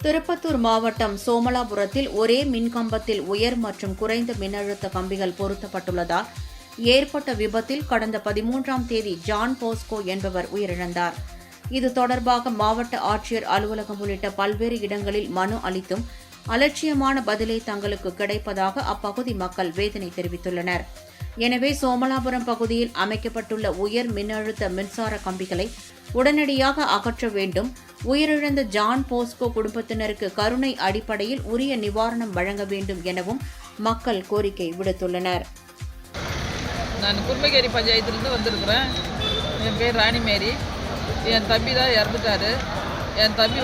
திருப்பத்தூர் மாவட்டம் சோமலாபுரத்தில் ஒரே மின்கம்பத்தில் உயர் மற்றும் குறைந்த மின்னழுத்த கம்பிகள் பொருத்தப்பட்டுள்ளதால் ஏற்பட்ட விபத்தில் கடந்த 13ஆம் தேதி ஜான் போஸ்கோ என்பவர் உயிரிழந்தார். இது தொடர்பாக மாவட்ட ஆட்சியர் அலுவலகம் உள்ளிட்ட பல்வேறு இடங்களில் மனு அளித்தும் அலட்சியமான பதிலே தங்களுக்கு கிடைப்பதாக அப்பகுதி மக்கள் வேதனை தெரிவித்துள்ளனர். எனவே சோமலாபுரம் பகுதியில் அமைக்கப்பட்டுள்ள உயர் மின்னழுத்த மின்சார கம்பிகளை உடனடியாக அகற்ற வேண்டும். உயிரிழந்த ஜான் போஸ்கோ குடும்பத்தினருக்கு கருணை அடிப்படையில் உரிய நிவாரணம் வழங்க வேண்டும் எனவும் மக்கள் கோரிக்கை விடுத்துள்ளனர். நான் குர்மகேரி பஞ்சாயத்திலிருந்து வந்திருக்கிறேன். என் பேர் ராணிமேரி. என் தம்பி தான் இறந்துட்டாரு. என் தம்பி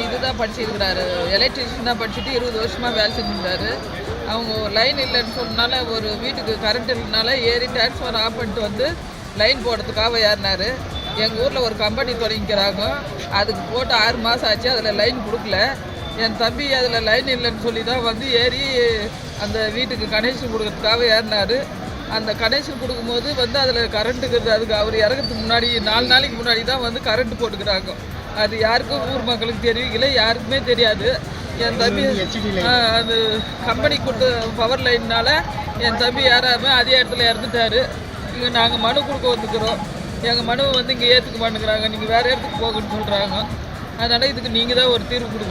இதுதான் படிச்சிருக்கிறாரு, எலக்ட்ரிஷியன் தான் படிச்சுட்டு 20 வருஷமாக வேலை செஞ்சுருந்தாரு. அவங்க லைன் இல்லைன்னு சொன்னனால ஒரு வீட்டுக்கு கரண்ட் இல்லைனால ஏறி டிரான்ஸ்ஃபார் ஆஃப் பண்ணிட்டு லைன் போடுறதுக்காக ஏறினார். எங்கள் ஊரில் ஒரு கம்பெனி தொடங்கிக்கிறாங்க, அதுக்கு போட்டு 6 மாதம் ஆச்சு, அதில் லைன் கொடுக்கல. என் தம்பி அதில் லைன் இல்லைன்னு சொல்லி தான் ஏறி அந்த வீட்டுக்கு கனெக்ஷன் கொடுக்கறதுக்காக ஏறினார். அந்த கனெக்ஷன் கொடுக்கும்போது அதில் கரண்ட்டுக்கு அதுக்கு அவர் இறக்கிறதுக்கு முன்னாடி 4 நாளைக்கு முன்னாடி தான் கரண்ட் போட்டுக்கிறாங்க. அது யாருக்கும் ஊர் மக்களுக்கு தெரியல, யாருக்குமே தெரியாது. என் தம்பி அது கம்பெனி கொடுத்த பவர் லைன்னால என் தம்பி ஏறாமல் அதே இடத்துல இறந்துட்டார். இங்கே நாங்கள் மனு கொடுக்க வந்துக்கிறோம். எங்கள் மனுவை இங்கே ஏற்றுக்க மாட்டேங்கிறாங்க, நீங்கள் வேறு இடத்துக்கு போகணும்னு சொல்கிறாங்க. அதனால் இதுக்கு நீங்கள் தான் ஒரு தீர்வு கொடுக்கணும்.